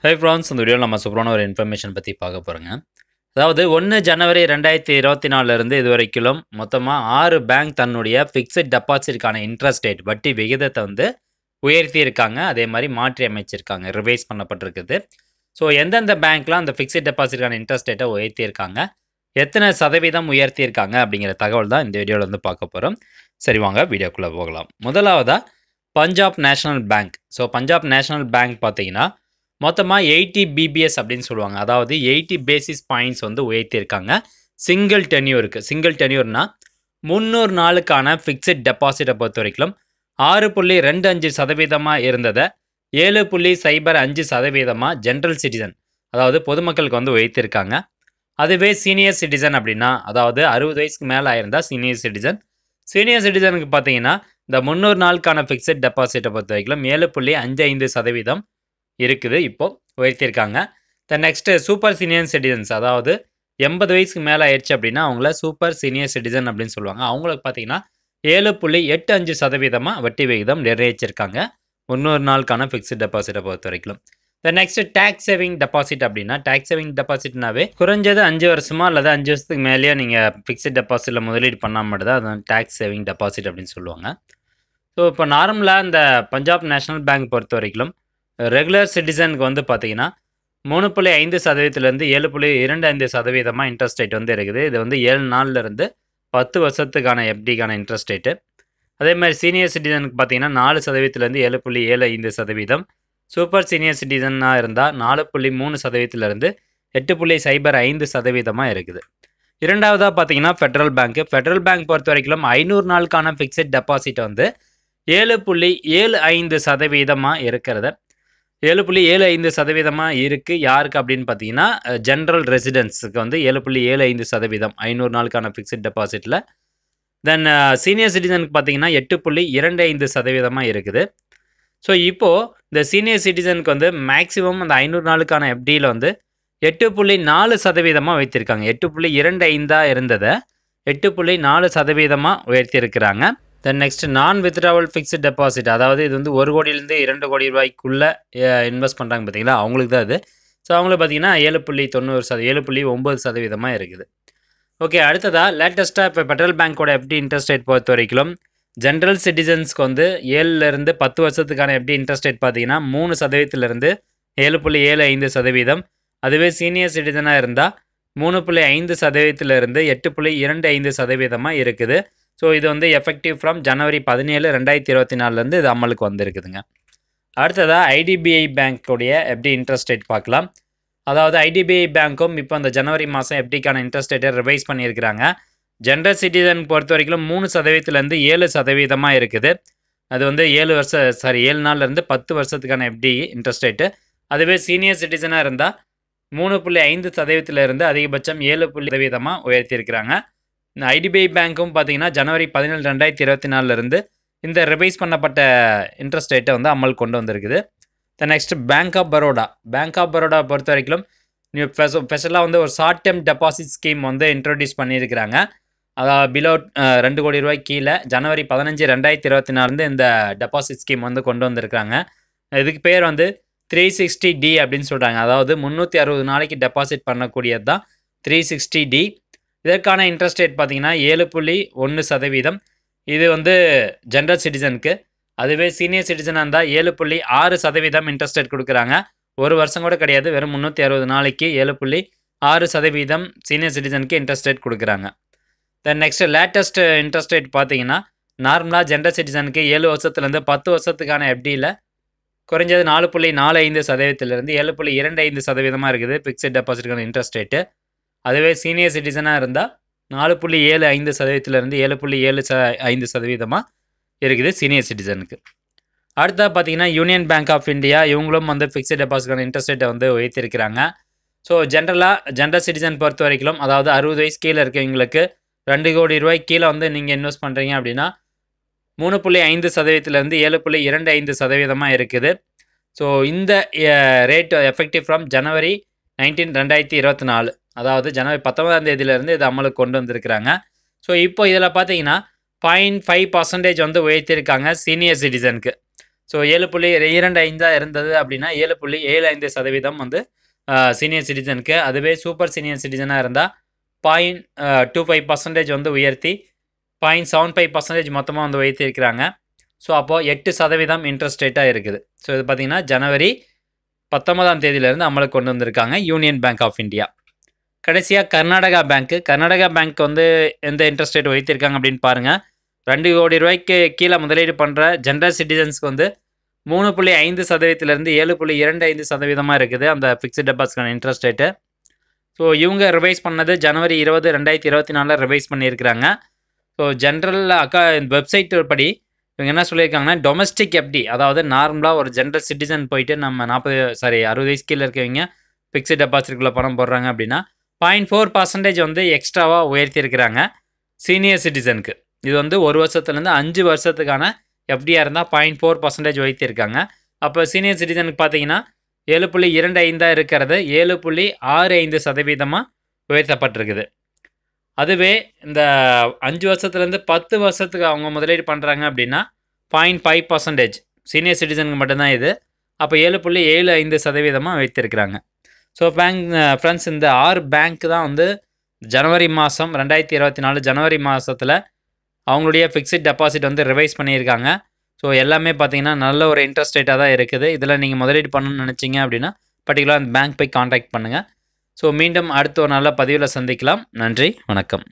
Hi friends, இந்த வீடியோவில் நம்ம சூப்பரான ஒரு இன்ஃபர்மேஷன் பற்றி பார்க்க போகிறோங்க. அதாவது 1 ஜனவரி 2024 இது வரைக்கும் மொத்தமாக 6 பேங்க் தன்னுடைய ஃபிக்ஸட் டெபாசிட்கான இன்ட்ரெஸ்ட் ரேட் வட்டி விகிதத்தை உயர்த்தி இருக்காங்க. அதே மாதிரி மாற்றி அமைச்சிருக்காங்க, ரிவைஸ் பண்ணப்பட்டிருக்குது. ஸோ எந்தெந்த பேங்க்லாம் அந்த ஃபிக்ஸட் டெபாசிட்கான இன்ட்ரெஸ்ட் ரேட்டை உயர்த்தியிருக்காங்க, எத்தனை சதவீதம் உயர்த்தியிருக்காங்க அப்படிங்கிற தகவல் தான் இந்த வீடியோவில் பார்க்க போகிறோம். சரி, வாங்க வீடியோக்குள்ளே போகலாம். முதலாவதாக Punjab national bank. So Punjab national bank பார்த்தீங்கன்னா மொத்தமாக 80 பிபிஎஸ் அப்படின்னு சொல்லுவாங்க. அதாவது 80 பேசிஸ் பாயிண்ட்ஸ் உயர்த்தியிருக்காங்க சிங்கிள் டென்யூருக்கு. சிங்கிள் டென்யூர்னா 300 நாளுக்கான ஃபிக்ஸட் டெபாசிட்டை பொறுத்த வரைக்கும் 6.25% இருந்ததை 7.05% ஜென்ரல் சிட்டிசன், அதாவது பொதுமக்களுக்கு உயர்த்தியிருக்காங்க. அதுவே சீனியர் சிட்டிசன் அப்படின்னா, அதாவது 60 வயசுக்கு மேலே ஆயிருந்தா சீனியர் சிட்டிசன். சீனியர் சிட்டிசனுக்கு பார்த்தீங்கன்னா இந்த 300 நாளுக்கான ஃபிக்ஸட் டெபாசிட்டை பொறுத்த வரைக்கும் 7.55% இருக்குது, இப்போ உயர்த்தியிருக்காங்க. நெக்ஸ்ட்டு சூப்பர் சீனியர் சிட்டிசன்ஸ், அதாவது 80 வயசுக்கு மேலே ஆயிடுச்சு அப்படின்னா அவங்கள சூப்பர் சீனியர் சிட்டிசன் அப்படின்னு சொல்லுவாங்க. அவங்களுக்கு பார்த்தீங்கன்னா 7.85% வட்டி விகிதம் நிர்ணயிச்சிருக்காங்க 300 நாளுக்கான ஃபிக்ஸ்ட் டெபாசிட்டை பொறுத்த வரைக்கும். நெக்ஸ்ட் டேக்ஸ் சேவிங் டெபாசிட் அப்படின்னா, டேக்ஸ் சேவிங் டெபாசிட்னாவே குறைஞ்சது 5 வருஷமா அல்லது 5 வருஷத்துக்கு மேலேயே நீங்கள் ஃபிக்ஸ்ட் டெபாசிட்டில் முதலீடு பண்ணால் மட்டும்தான் அது டேக்ஸ் சேவிங் டெபாசிட் அப்படின்னு சொல்லுவாங்க. ஸோ இப்போ நார்மலாக இந்த பஞ்சாப் நேஷனல் பேங்க் பொறுத்த வரைக்கும் ரெகுலர் சிட்டிசனுக்கு பார்த்தீங்கன்னா 3.5%லேருந்து 7.25% இன்ட்ரெஸ்ட் ரேட் இருக்குது. இது 7 நாள்லேருந்து 10 வருஷத்துக்கான எஃப்டிக்கான இன்ட்ரெஸ்ட் ரேட்டு. அதே மாதிரி சீனியர் சிட்டிசனுக்கு பார்த்தீங்கன்னா 4%லேருந்து 7.75%. சூப்பர் சீனியர் சிட்டிசனாக இருந்தால் 4.3%லேருந்து 8.05% இருக்குது. இரண்டாவதாக பார்த்தீங்கன்னா ஃபெட்ரல் பேங்க். ஃபெட்ரல் பேங்க் பொறுத்த வரைக்கும் 500 நாளுக்கான ஃபிக்ஸட் டெபாசிட் 7.75% இருக்கிறத 7.75% இருக்குது. யாருக்கு அப்படின்னு பார்த்தீங்கன்னா ஜென்ரல் ரெசிடென்ஸுக்கு 7.75% 500 நாளுக்கான ஃபிக்ஸட் டெபாசிட்டில். தென் சீனியர் சிட்டிசனுக்கு பார்த்தீங்கன்னா 8.25% இருக்குது. ஸோ இப்போது இந்த சீனியர் சிட்டிசனுக்கு மேக்ஸிமம் அந்த 500 நாளுக்கான எஃப்டியில் 8.4% வைத்திருக்காங்க. 8.25 இருந்ததை 8.4% உயர்த்தியிருக்கிறாங்க. தென் நெக்ஸ்ட் நான் வித்ட்ராவல் ஃபிக்ஸ்ட் டெபாசிட், அதாவது இது 1 கோடியிலேருந்து 2 கோடி ரூபாய்க்குள்ளே இன்வெஸ்ட் பண்ணுறாங்க பார்த்தீங்களா, அவங்களுக்கு தான் இது. ஸோ அவங்களுக்கு பார்த்தீங்கன்னா 7.9% இருக்குது. ஓகே, அடுத்ததாக லேட்டஸ்ட்டாக இப்போ ஃபெட்ரல் பேங்க்கோட எஃப்டி இன்ட்ரெஸ்ட் ரேட் பொறுத்த வரைக்கும் ஜென்ரல் சிட்டிசன்ஸ்க்கு 7லேருந்து 10 வருஷத்துக்கான எஃப்டி இன்ட்ரெஸ்ட் ரேட் பார்த்தீங்கன்னா 3%லேருந்து 7.75%. அதுவே சீனியர் சிட்டிசனாக இருந்தால் 3.5%லேருந்து 8.25% இருக்குது. ஸோ இது எஃபெக்டிவ் ஃப்ரம் ஜனவரி 17, 2024 இது அமலுக்கு வந்திருக்குதுங்க. அடுத்ததாக ஐடிபிஐ பேங்க்குடைய எஃப்டி இன்ட்ரெஸ்ட் ரேட் பார்க்கலாம். அதாவது ஐடிபிஐ பேங்க்கும் இப்போ அந்த ஜனவரி மாதம் எஃப்டிக்கான இன்ட்ரெஸ்ட் ரேட்டை ரிவைஸ் பண்ணியிருக்கிறாங்க. ஜென்ரல் சிட்டிசன் பொறுத்த வரைக்கும் 3%லேருந்து 7% இருக்குது. அது 7 நாள்லேருந்து 10 வருஷத்துக்கான எஃப்டி இன்ட்ரெஸ்ட் ரேட்டு. அதுவே சீனியர் சிட்டிசனாக இருந்தால் 3.5%லேருந்து அதிகபட்சம் 7% உயர்த்தியிருக்கிறாங்க. இந்த ஐடிபிஐ பேங்க்கும் பார்த்தீங்கன்னா ஜனவரி 17, 2024 இந்த ரிவைஸ் பண்ணப்பட்ட இன்ட்ரெஸ்ட் ரேட்டை அமல் கொண்டு வந்திருக்குது. Next bank of Baroda. Bank of Baroda பொறுத்த வரைக்கும் ஸ்பெஷலாக ஒரு short term deposit scheme introduce பண்ணியிருக்கிறாங்க. அதாவது பிலோ 2 கோடி ரூபாய் கீழே ஜனவரி 15, 2024 இந்த டெபாசிட் ஸ்கீம் கொண்டு வந்திருக்கிறாங்க. இதுக்கு பேர் 360D அப்படின்னு சொல்கிறாங்க. அதாவது 360 நாளைக்கு டெபாசிட் பண்ணக்கூடியது தான் 360D. இதற்கான இன்ட்ரெஸ்ட் ரேட் பார்த்தீங்கன்னா 7.1%. இது ஜென்ரல் சிட்டிசனுக்கு. அதுவே சீனியர் சிட்டிசனாக இருந்தால் 7.6% இன்ட்ரெஸ்ட் ரேட் கொடுக்குறாங்க. ஒரு வருஷம் கூட கிடையாது, வெறும் 360 நாளைக்கு 7.6% சீனியர் சிட்டிசனுக்கு இன்ட்ரெஸ்ட் ரேட் கொடுக்குறாங்க. Then next latest interest rate பார்த்தீங்கன்னா நார்மலாக ஜென்ரல் சிட்டிசனுக்கு 7 வருஷத்துலேருந்து 10 வருஷத்துக்கான எஃப்டியில் குறைஞ்சது 4.45%லேருந்து 7.25% இருக்குது ஃபிக்ஸட் டெபாசிட்டுக்கான இன்ட்ரெஸ்ட் ரேட்டு. அதுவே சீனியர் சிட்டிசனாக இருந்தால் 4.75%லேருந்து 7.75% இருக்குது சீனியர் சிட்டிசனுக்கு. அடுத்தது பார்த்தீங்கன்னா யூனியன் பேங்க் ஆஃப் இந்தியா, இவங்களும் ஃபிக்ஸட் டெபாசிட்கான இன்ட்ரெஸ்ட் ரேட்டை உயர்த்திருக்கிறாங்க. ஸோ ஜென்ரல் சிட்டிசன் பொறுத்த வரைக்கும், அதாவது 60 வயசு கீழே இருக்கவங்களுக்கு 2 கோடி ரூபாய் கீழே நீங்கள் இன்வெஸ்ட் பண்ணுறீங்க அப்படின்னா 3.5%லேருந்து 7.25% இருக்குது. ஸோ இந்த ரேட் எஃபெக்டிவ் ஃப்ரம் ஜனவரி 19, 2024, அதாவது ஜனவரி 19ஆம் தேதியிலேருந்து இது அமலுக்கு கொண்டு வந்திருக்கிறாங்க. ஸோ இப்போ இதில் பார்த்தீங்கன்னா 0.5% உயர்த்தியிருக்காங்க சீனியர் சிட்டிசனுக்கு. ஸோ 7.25 இருந்தது அப்படின்னா 7.75% வந்து சீனியர் சிட்டிசனுக்கு, அதுவே சூப்பர் சீனியர் சிட்டிசனாக இருந்தால் 0.25% வந்து உயர்த்தி 0.75% மொத்தமாக வந்து உயர்த்தியிருக்கிறாங்க. ஸோ அப்போது 8% இன்ட்ரெஸ்ட் ரேட்டாக இருக்குது. ஸோ இது பார்த்திங்கன்னா ஜனவரி 19ஆம் தேதியிலேருந்து அமலுக்கு கொண்டு வந்திருக்காங்க யூனியன் பேங்க் ஆஃப் இந்தியா. கடைசியாக கர்நாடகா பேங்க் வந்து எந்த இன்ட்ரெஸ்ட் ரேட் உயர்த்தியிருக்காங்க அப்படின்னு பாருங்கள். 2 கோடி ரூபாய்க்கு கீழே முதலீடு பண்ணுற ஜென்ரல் சிட்டிசன்ஸ்க்கு வந்து 3.5%லேருந்து 7.25% இருக்குது அந்த ஃபிக்ஸ்ட் டெபாசிட்கான இன்ட்ரெஸ்ட் ரேட்டு. ஸோ இவங்க ரிவைஸ் பண்ணது ஜனவரி 20, 2024 ரிவைஸ் பண்ணியிருக்கிறாங்க. ஸோ ஜென்ரல் வெப்சைட் படி இவங்க என்ன சொல்லியிருக்காங்கன்னா, டொமஸ்டிக் எஃப்டி, அதாவது நார்மலாக ஒரு ஜென்ரல் சிட்டிசன் போயிட்டு நம்ம 60 வயசு கீழே இருக்கவங்க ஃபிக்ஸ்ட் டெபாசிட்குள்ளே பணம் போடுறாங்க அப்படின்னா 0.4% வந்து எக்ஸ்ட்ராவாக உயர்த்தியிருக்கிறாங்க சீனியர் சிட்டிசனுக்கு. இது வந்து 1 வருஷத்துலேருந்து 5 வருஷத்துக்கான எஃப்டியாக இருந்தால் 0.4% உயர்த்தியிருக்காங்க. அப்போ சீனியர் சிட்டிசனுக்கு பார்த்தீங்கன்னா 7.25 இருக்கிறது 7.65% உயர்த்தப்பட்டிருக்குது. அதுவே இந்த 5 வருஷத்துலேருந்து 10 வருஷத்துக்கு அவங்க முதலீடு பண்ணுறாங்க அப்படின்னா 0.5% சீனியர் சிட்டிசனுக்கு மட்டும்தான் இது. அப்போ 7.75% வைத்திருக்கிறாங்க. ஸோ ஃப்ரெண்ட்ஸ், இந்த 6 பேங்க் தான் வந்து ஜனவரி மாதம் 2024 ஜனவரி மாதத்தில் அவங்களுடைய ஃபிக்ஸ்ட் டெபாசிட் வந்து ரிவைஸ் பண்ணியிருக்காங்க. ஸோ எல்லாமே பார்த்தீங்கன்னா நல்ல ஒரு இன்ட்ரெஸ்ட் ரேட்டாக தான் இருக்குது. இதில் நீங்கள் முதலீடு பண்ணணும்னு நினச்சிங்க அப்படின்னா பர்டிகுலராக அந்த பேங்க் போய் காண்டாக்ட் பண்ணுங்கள். ஸோ மீண்டும் அடுத்த ஒரு நல்ல பதிவில் சந்திக்கலாம். நன்றி, வணக்கம்.